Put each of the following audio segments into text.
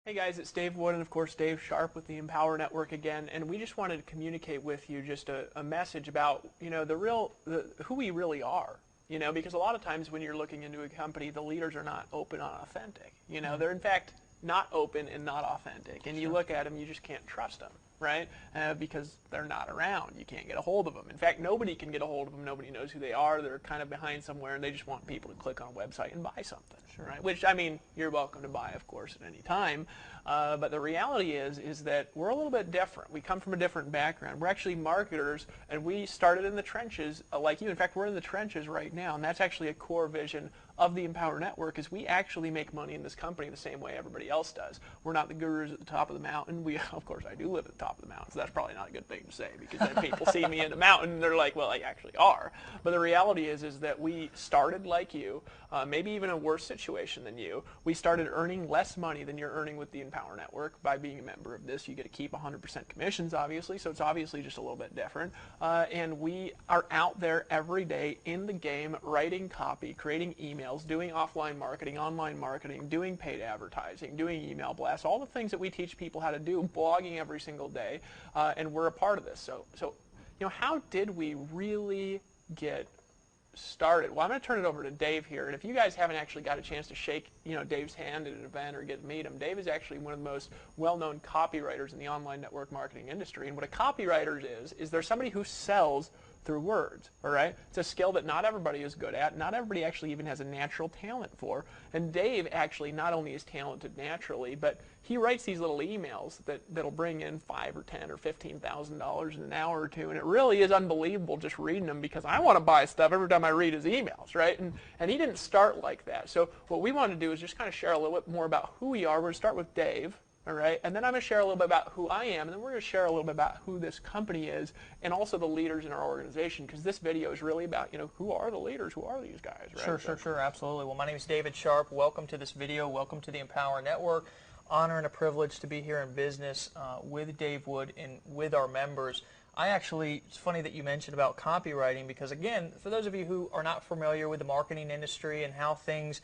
Hey guys, it's Dave Wood and of course Dave Sharpe with the Empower Network again, and we just wanted to communicate with you just a message about, who we really are. Because a lot of times when you're looking into a company, the leaders are not open and authentic. They're in fact not open and not authentic, and you look at them, you just can't trust them, right? Because they're not around. You can't get a hold of them. In fact, nobody can get a hold of them. Nobody knows who they are. They're kind of behind somewhere, and they just want people to click on a website and buy something, right? Which, I mean, you're welcome to buy, of course, at any time. But the reality is that we're a little bit different. We come from a different background. We're actually marketers, and we started in the trenches like you. In fact, we're in the trenches right now, and that's actually a core vision of the Empower Network, is we actually make money in this company the same way everybody else does. We're not the gurus at the top of the mountain. We, of course, I do live at the top of the mountain, so that's probably not a good thing to say, because then people see me in the mountain and they're like, well, I actually are. But the reality is that we started like you, maybe even a worse situation than you. We started earning less money than you're earning with the Empower Network by being a member of this. You get to keep 100% commissions, obviously, so it's obviously just a little bit different. And we are out there every day in the game, writing copy, creating emails, doing offline marketing, online marketing, doing paid advertising, doing email blasts, all the things that we teach people how to do, blogging every single day, and we're a part of this. So how did we really get started? Well, I'm going to turn it over to Dave here, and if you guys haven't actually got a chance to shake Dave's hand at an event or get to meet him, Dave is actually one of the most well-known copywriters in the online network marketing industry. And what a copywriter is they're somebody who sells through words, all right? It's a skill that not everybody is good at. Not everybody actually even has a natural talent for. And Dave actually not only is talented naturally, but he writes these little emails that'll bring in $5 or $10 or $15,000 in an hour or two, and it really is unbelievable just reading them, because I want to buy stuff every time I read his emails, right? And he didn't start like that. So what we want to do is just kind of share a little bit more about who we are. We're going to start with Dave. All right, and then I'm going to share a little bit about who I am, and then we're going to share a little bit about who this company is, and also the leaders in our organization, because this video is really about, who are the leaders, who are these guys, right? Sure, absolutely. Well, my name is David Sharpe. Welcome to this video. Welcome to the Empower Network. Honor and a privilege to be here in business with Dave Wood and with our members. It's funny that you mentioned about copywriting, because again, for those of you who are not familiar with the marketing industry and how things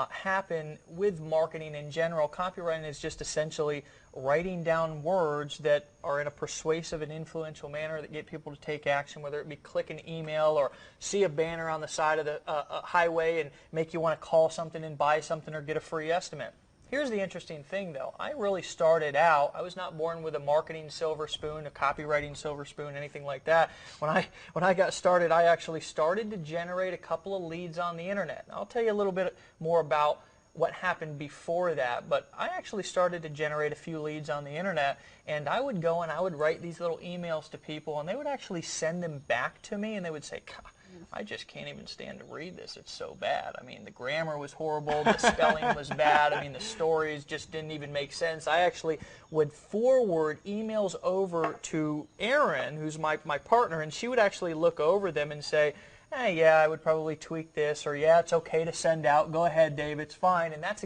happen with marketing in general, copywriting is just essentially writing down words that are in a persuasive and influential manner that get people to take action, whether it be click an email or see a banner on the side of the highway and make you want to call something and buy something or get a free estimate. Here's the interesting thing, though. I really started out, I was not born with a marketing silver spoon, a copywriting silver spoon, anything like that. When I got started, I actually started to generate a couple of leads on the internet. And I'll tell you a little bit more about what happened before that, but I actually started to generate a few leads on the internet, and I would go and I would write these little emails to people, and they would actually send them back to me, and they would say, I just can't even stand to read this. It's so bad. I mean, the grammar was horrible. The spelling was bad. I mean, the stories just didn't even make sense. I actually would forward emails over to Erin, who's my partner, and she would actually look over them and say, yeah, I would probably tweak this, or yeah, it's okay to send out. Go ahead, Dave, it's fine. And that's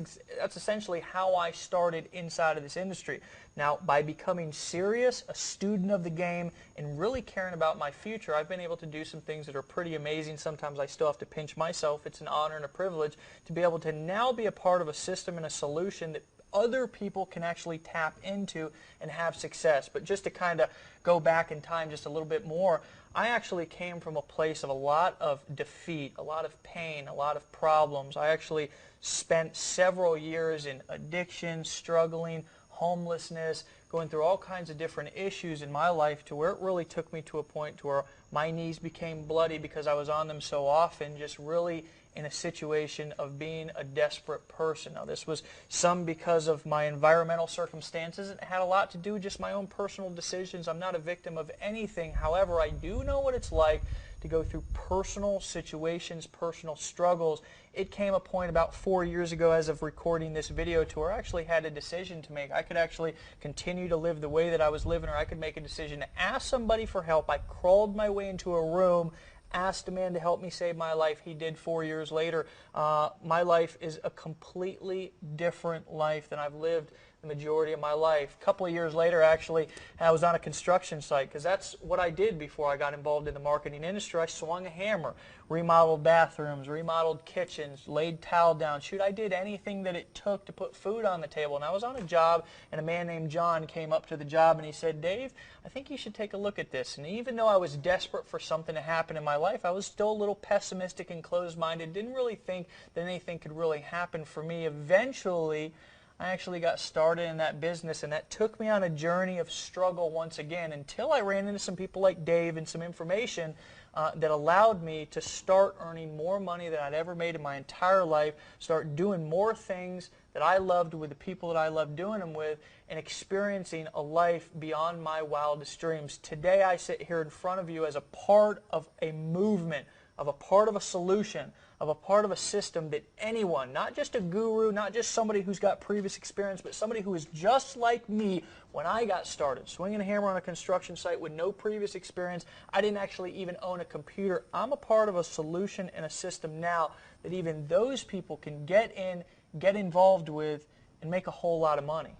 essentially how I started inside of this industry. Now, by becoming serious, a student of the game, and really caring about my future, I've been able to do some things that are pretty amazing. Sometimes I still have to pinch myself. It's an honor and a privilege to be able to now be a part of a system and a solution that other people can actually tap into and have success. But just to kind of go back in time just a little bit more, I actually came from a place of a lot of defeat, a lot of pain, a lot of problems. I actually spent several years in addiction, struggling, homelessness, going through all kinds of different issues in my life, to where it really took me to a point to where my knees became bloody because I was on them so often, just really in a situation of being a desperate person. Now, this was some because of my environmental circumstances. It had a lot to do with just my own personal decisions. I'm not a victim of anything. However, I do know what it's like to go through personal situations, personal struggles. It came a point about 4 years ago, as of recording this video, to where I actually had a decision to make. I could actually continue to live the way that I was living, or I could make a decision to ask somebody for help. I crawled my way into a room, asked a man to help me save my life. He did 4 years later. My life is a completely different life than I've lived the majority of my life. A couple of years later, actually, I was on a construction site, because that's what I did before I got involved in the marketing industry. I swung a hammer, remodeled bathrooms, remodeled kitchens, laid tile down. Shoot, I did anything that it took to put food on the table. And I was on a job, and a man named John came up to the job, and he said, Dave, I think you should take a look at this. And even though I was desperate for something to happen in my life, I was still a little pessimistic and closed-minded, didn't really think that anything could really happen for me. Eventually, I actually got started in that business, and that took me on a journey of struggle once again until I ran into some people like Dave and some information that allowed me to start earning more money than I'd ever made in my entire life, start doing more things that I loved with the people that I loved doing them with, and experiencing a life beyond my wildest dreams. Today I sit here in front of you as a part of a movement, of a part of a solution, of a part of a system that anyone, not just a guru, not just somebody who's got previous experience, but somebody who is just like me when I got started, swinging a hammer on a construction site with no previous experience. I didn't actually even own a computer. I'm a part of a solution and a system now that even those people can get in, get involved with, and make a whole lot of money.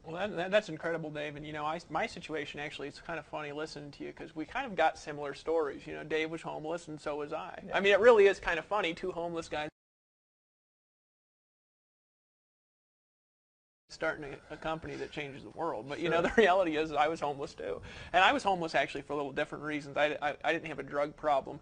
Well, that's incredible, Dave. And, you know, my situation, actually, it's kind of funny listening to you because we kind of got similar stories. You know, Dave was homeless and so was I. Yeah. I mean, it really is kind of funny, two homeless guys starting a company that changes the world. But, you know, the reality is I was homeless too. And I was homeless actually for a little different reasons. I didn't have a drug problem,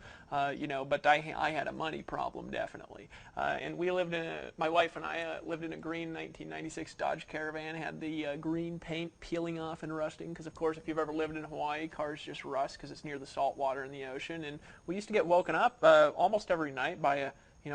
you know, but I had a money problem, definitely. And we lived in my wife and I lived in a green 1996 Dodge Caravan, had the green paint peeling off and rusting, because of course if you've ever lived in Hawaii, cars just rust because it's near the salt water in the ocean. And we used to get woken up almost every night by a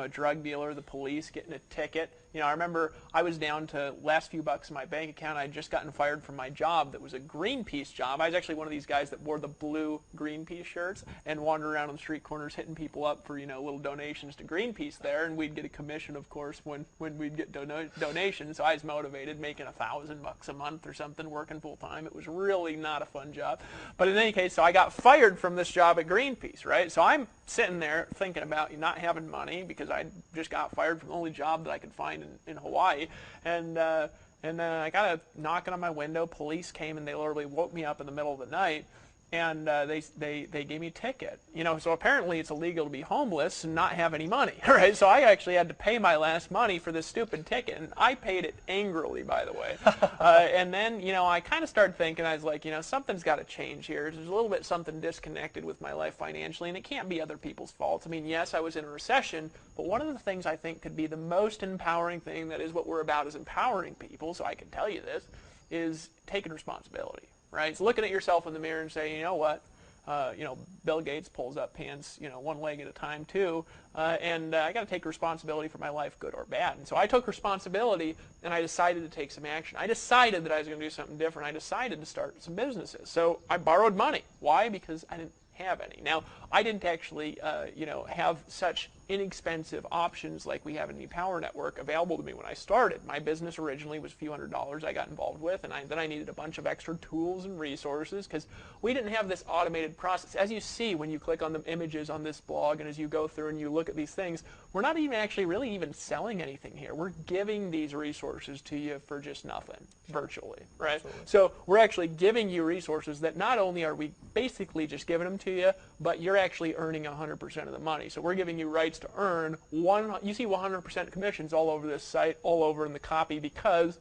drug dealer, the police, getting a ticket. You know, I remember I was down to last few bucks in my bank account. I had just gotten fired from my job that was a Greenpeace job. I was actually one of these guys that wore the blue Greenpeace shirts and wandered around on the street corners hitting people up for, you know, little donations to Greenpeace there, and we'd get a commission, of course, when we'd get donations. So I was motivated, making $1,000 a month or something, working full time. It was really not a fun job. But in any case, so I got fired from this job at Greenpeace, right? So I'm sitting there thinking about not having money because I just got fired from the only job that I could find in Hawaii, and then I got a knocking on my window. Police came and they literally woke me up in the middle of the night, and they gave me a ticket. You know, so apparently it's illegal to be homeless and not have any money, right? So I actually had to pay my last money for this stupid ticket, and I paid it angrily, by the way. And then, you know, I kind of started thinking, I was like, you know, something's got to change here. There's a little bit something disconnected with my life financially, and it can't be other people's faults. I mean, yes, I was in a recession, but one of the things I think could be the most empowering thing, that is what we're about, is empowering people, so I can tell you this, is taking responsibility. Right? So looking at yourself in the mirror and saying, you know what, you know, Bill Gates pulls up pants, you know, one leg at a time too, and I got to take responsibility for my life, good or bad. And so I took responsibility, and I decided to take some action. I decided that I was going to do something different. I decided to start some businesses. So I borrowed money. Why? Because I didn't have any. Now, I didn't actually, you know, have such inexpensive options like we have in the Power Network available to me when I started. My business originally was a few $100s I got involved with, and then I needed a bunch of extra tools and resources because we didn't have this automated process. As you see when you click on the images on this blog and as you go through and you look at these things, we're not even actually really even selling anything here. We're giving these resources to you for just nothing, virtually, right? Absolutely. So we're actually giving you resources that not only are we basically just giving them to you, but you're actually earning 100% of the money. So we're giving you rights to earn you see 100% commissions all over this site, all over in the copy, because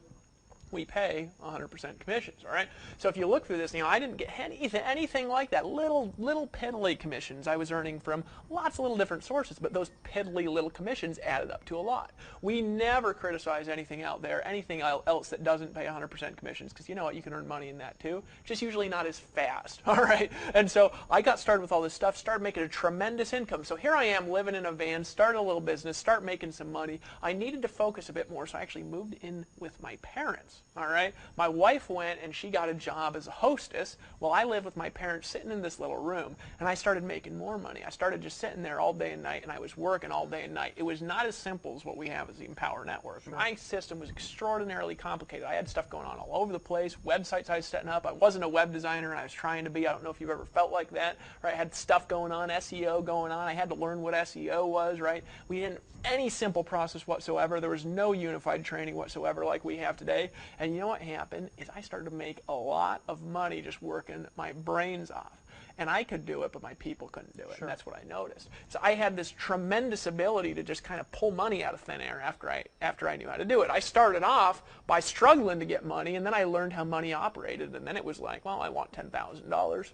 we pay 100% commissions, all right? So if you look through this, you know, I didn't get anything like that. Little piddly commissions I was earning from lots of little different sources, but those piddly little commissions added up to a lot. We never criticize anything out there, anything else that doesn't pay 100% commissions, because you know what, you can earn money in that too, just usually not as fast, all right? And so I got started with all this stuff, started making a tremendous income. So here I am living in a van, started a little business, start making some money. I needed to focus a bit more, so I actually moved in with my parents. All right, my wife went and she got a job as a hostess while I lived with my parents sitting in this little room, and I started making more money. I started just sitting there all day and night, and I was working all day and night. It was not as simple as what we have as the Empower Network. My system was extraordinarily complicated. I had stuff going on all over the place, websites I was setting up. I wasn't a web designer, and I was trying to be. I don't know if you've ever felt like that. Right? I had stuff going on, SEO going on. I had to learn what SEO was, right? We didn't any simple process whatsoever. There was no unified training whatsoever like we have today. And you know what happened is I started to make a lot of money just working my brains off. And I could do it, but my people couldn't do it, and that's what I noticed. So I had this tremendous ability to just kind of pull money out of thin air after I knew how to do it. I started off by struggling to get money, and then I learned how money operated, and then it was like, well, I want $10,000.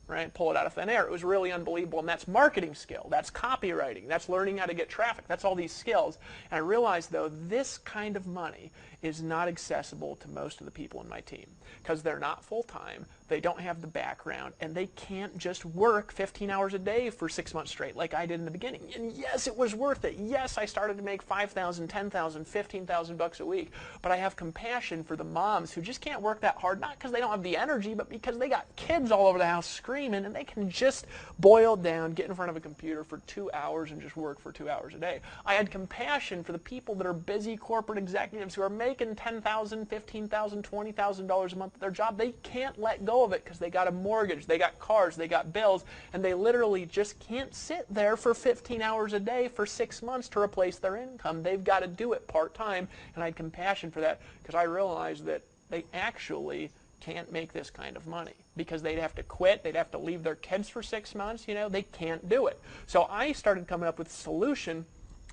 Right? Pull it out of thin air. It was really unbelievable, and that's marketing skill. That's copywriting. That's learning how to get traffic. That's all these skills. And I realized, though, this kind of money is not accessible to most of the people in my team because they're not full-time, they don't have the background, and they can't just work 15 hours a day for 6 months straight like I did in the beginning. And yes, it was worth it. Yes, I started to make $5,000, $10,000, $15,000 a week, but I have compassion for the moms who just can't work that hard, not because they don't have the energy, but because they got kids all over the house screaming, and they can just boil down, get in front of a computer for 2 hours and just work for 2 hours a day. I had compassion for the people that are busy corporate executives who are making $10,000, $15,000, $20,000 a month at their job. They can't let go of it because they got a mortgage, they got cars, they got bills, and they literally just can't sit there for 15 hours a day for 6 months to replace their income. They've got to do it part-time, and I had compassion for that because I realized that they actually can't make this kind of money because they'd have to quit, they'd have to leave their kids for 6 months, you know, they can't do it. So I started coming up with a solution.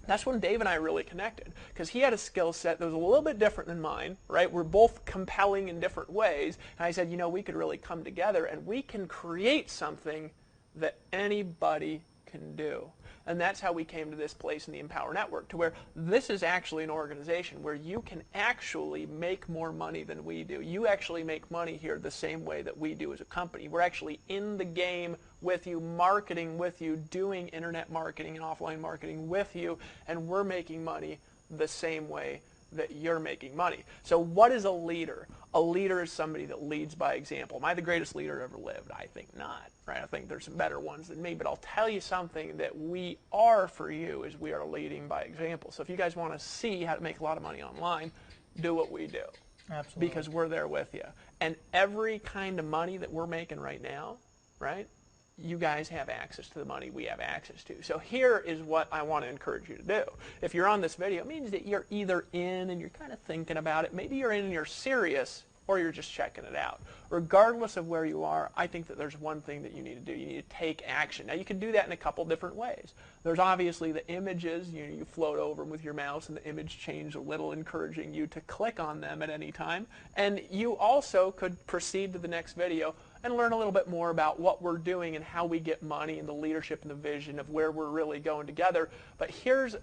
That's when Dave and I really connected because he had a skill set that was a little bit different than mine, right? We're both compelling in different ways. And I said, you know, we could really come together and we can create something that anybody can do. And that's how we came to this place in the Empower Network, to where this is actually an organization where you can actually make more money than we do. You actually make money here the same way that we do as a company. We're actually in the game with you, marketing with you, doing internet marketing and offline marketing with you, and we're making money the same way that you're making money. So what is a leader? A leader is somebody that leads by example. Am I the greatest leader ever lived? I think not. Right? I think there's some better ones than me, but I'll tell you something that we are for you is we are leading by example. So if you guys want to see how to make a lot of money online, do what we do. Absolutely. Because we're there with you. And every kind of money that we're making right now, right? You guys have access to the money we have access to. So here is what I want to encourage you to do. If you're on this video, it means that you're either in and you're kind of thinking about it. Maybe you're in and you're serious, or you're just checking it out. Regardless of where you are, I think that there's one thing that you need to do. You need to take action. Now, you can do that in a couple different ways. There's obviously the images. You float over them with your mouse, and the image changes a little, encouraging you to click on them at any time. And you also could proceed to the next video and learn a little bit more about what we're doing and how we get money and the leadership and the vision of where we're really going together. But here's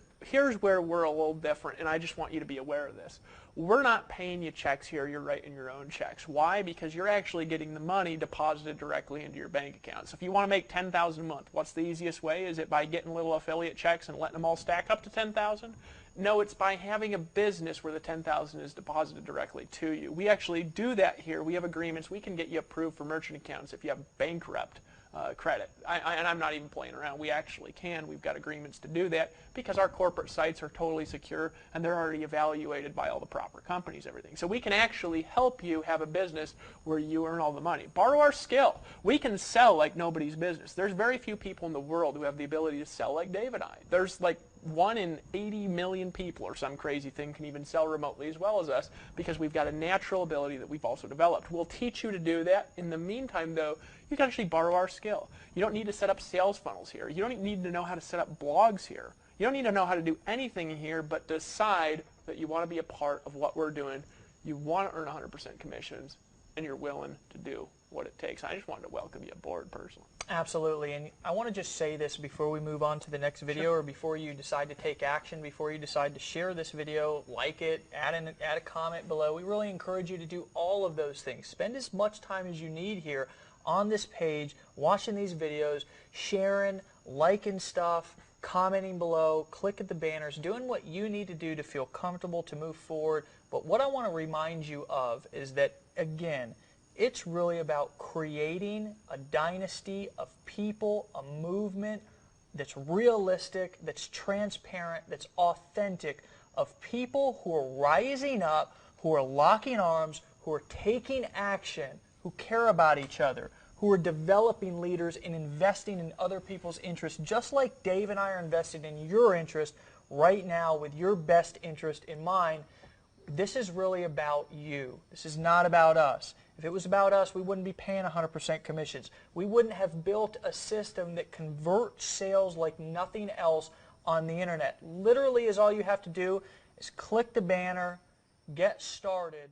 where we're a little different, and I just want you to be aware of this. We're not paying you checks here. You're writing your own checks. Why? Because you're actually getting the money deposited directly into your bank account. So if you want to make $10,000 a month, what's the easiest way? Is it by getting little affiliate checks and letting them all stack up to $10,000? No, it's by having a business where the $10,000 is deposited directly to you. We actually do that here. We have agreements. We can get you approved for merchant accounts if you have bankrupt credit. And I'm not even playing around. We actually can. We've got agreements to do that because our corporate sites are totally secure and they're already evaluated by all the proper companies, everything. So we can actually help you have a business where you earn all the money. Borrow our skill. We can sell like nobody's business. There's very few people in the world who have the ability to sell like Dave and I. There's like 1 in 80 million people or some crazy thing can even sell remotely as well as us because we've got a natural ability that we've also developed. We'll teach you to do that. In the meantime, though, you can actually borrow our skill. You don't need to set up sales funnels here. You don't need to know how to set up blogs here. You don't need to know how to do anything here but decide that you want to be a part of what we're doing. You want to earn 100% commissions, and you're willing to do what it takes. I just wanted to welcome you aboard personally. Absolutely, and I want to just say this before we move on to the next video, or before you decide to take action, before you decide to share this video, like it, add a comment below. We really encourage you to do all of those things. Spend as much time as you need here on this page, watching these videos, sharing, liking stuff, commenting below, click at the banners, doing what you need to do to feel comfortable to move forward. But what I want to remind you of is that, again, it's really about creating a dynasty of people, a movement that's realistic, that's transparent, that's authentic, of people who are rising up, who are locking arms, who are taking action, who care about each other, who are developing leaders and investing in other people's interests, just like Dave and I are invested in your interest right now with your best interest in mind. This is really about you. This is not about us. If it was about us, we wouldn't be paying 100% commissions. We wouldn't have built a system that converts sales like nothing else on the internet. Literally, is all you have to do is click the banner, get started.